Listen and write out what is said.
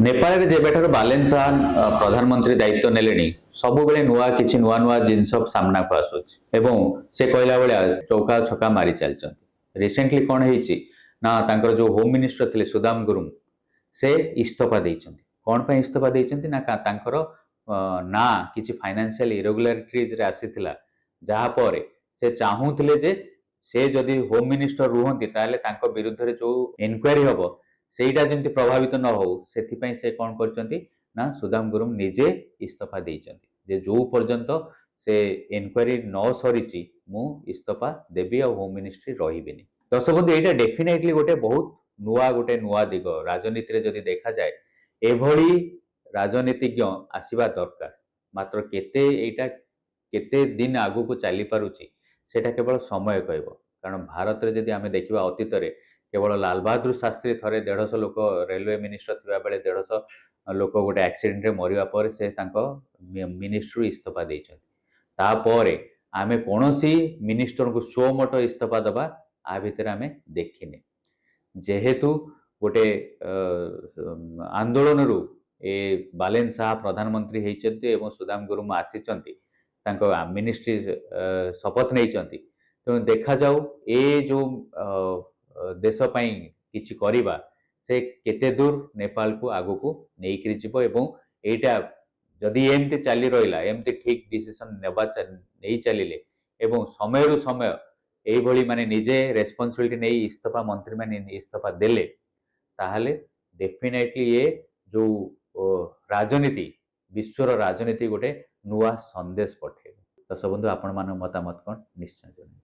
नेपाल जेबेठाରୁ ବାଲେନ୍ ଶାହ ପ୍ରଧାନମନ୍ତ୍ରୀ ଦାୟିତ୍ୱ ନେଲେଣି ସବୁବେଳେ ନୂଆ ନୂଆ ଜିନିଷ ସାମ୍ନାକୁ ଆସୁଛି ଏବଂ ସେ କହିଲା ଭଳିଆ ଚୌକା ଛକା ମାରି ଚାଲିଛନ୍ତି। ରିସେଣ୍ଟଲି କ'ଣ ହେଇଛି ନା ତାଙ୍କର ଯୋଉ ହୋମ ମିନିଷ୍ଟର ଥିଲେ ସୁଦାମ ଗୁରୁଙ୍ଗ ସେ ଇସ୍ତଫା ଦେଇଛନ୍ତି। କ'ଣ ପାଇଁ ଇସ୍ତଫା ଦେଇଛନ୍ତି ନା ତାଙ୍କର ନାଁ କିଛି ଫାଇନାନ୍ସିଆଲ ଇରେଗୁଲାରିଟିଜରେ ଆସିଥିଲା, ଯାହା ପରେ ସେ ଚାହୁଁଥିଲେ ଯେ ସେ ଯଦି ହୋମ ମିନିଷ୍ଟର ରୁହନ୍ତି ତାହେଲେ ତାଙ୍କ ବିରୁଦ୍ଧରେ ଯୋଉ ଇନକ୍ୱାରି ହବ ସେଇଟା ଯେମିତି ପ୍ରଭାବିତ ନ ହଉ ସେଥିପାଇଁ ସେ କ'ଣ କରିଛନ୍ତି ନା ସୁଦାମ ଗୁରୁଙ୍ଗ ନିଜେ ଇସ୍ତଫା ଦେଇଛନ୍ତି ଯେ ଯୋଉ ପର୍ଯ୍ୟନ୍ତ ସେ ଇନକ୍ୱାରି ନ ସରିଛି ମୁଁ ଇସ୍ତଫା ଦେବି ଆଉ ହୋମ ମିନିଷ୍ଟ୍ରି ରହିବିନି। ଦର୍ଶକ ବନ୍ଧୁ, ଏଇଟା ଡେଫିନେଟଲି ଗୋଟେ ନୂଆ ଦିଗ ରାଜନୀତିରେ ଯଦି ଦେଖାଯାଏ ଏଭଳି ରାଜନୀତିଜ୍ଞ ଆସିବା ଦରକାର। ମାତ୍ର କେତେ ଦିନ ଆଗକୁ ଚାଲି ପାରୁଛି ସେଟା କେବଳ ସମୟ କହିବ। କାରଣ ଭାରତରେ ଯଦି ଆମେ ଦେଖିବା ଅତୀତରେ କେବଳ ଲାଲ ବାହାଦୁର ଶାସ୍ତ୍ରୀ ଥରେ 150 ଲୋକ ରେଲୱେ ମିନିଷ୍ଟର ଥିବାବେଳେ 150 ଲୋକ ଗୋଟେ ଆକ୍ସିଡେଣ୍ଟରେ ମରିବା ପରେ ସେ ତାଙ୍କ ମିନିଷ୍ଟ୍ରିରୁ ଇସ୍ତଫା ଦେଇଛନ୍ତି। ତାପରେ ଆମେ କୌଣସି ମିନିଷ୍ଟରଙ୍କୁ ସୋ ମୋଟୋ ଇସ୍ତଫା ଦେବା ଆ ଭିତରେ ଆମେ ଦେଖିନେ। ଯେହେତୁ ଗୋଟେ ଆନ୍ଦୋଳନରୁ ଏ ବାଲେନ୍ ଶାହ ପ୍ରଧାନମନ୍ତ୍ରୀ ହେଇଛନ୍ତି ଏବଂ ସୁଦାମ ଗୁରୁଙ୍ଗ ଆସିଛନ୍ତି ତାଙ୍କ ମିନିଷ୍ଟ୍ରି ଶପଥ ନେଇଛନ୍ତି। ତେଣୁ ଦେଖାଯାଉ ଏ ଯୋଉ ଦେଶ ପାଇଁ କିଛି କରିବା ସେ କେତେ ଦୂର ନେପାଳକୁ ଆଗକୁ ନେଇକରି ଯିବ ଏବଂ ଏଇଟା ଯଦି ଏମିତି ଚାଲି ରହିଲା, ଏମିତି ଠିକ୍ ଡିସିସନ ନେଇ ଚାଲିଲେ ଏବଂ ସମୟରୁ ସମୟ ଏଇଭଳି ମାନେ ନିଜେ ରେସ୍ପନ୍ସିବିଲିଟି ନେଇ ଇସ୍ତଫା ମନ୍ତ୍ରୀମାନେ ଇସ୍ତଫା ଦେଲେ ତାହେଲେ ଡେଫିନେଟଲି ଏ ଯୋଉ ରାଜନୀତି ବିଶ୍ୱର ରାଜନୀତି ଗୋଟେ ନୂଆ ସନ୍ଦେଶ ପଠେଇବ। ଦର୍ଶକ ବନ୍ଧୁ, ଆପଣମାନଙ୍କ ମତାମତ କ'ଣ ନିଶ୍ଚୟ ଜଣାଇବେ।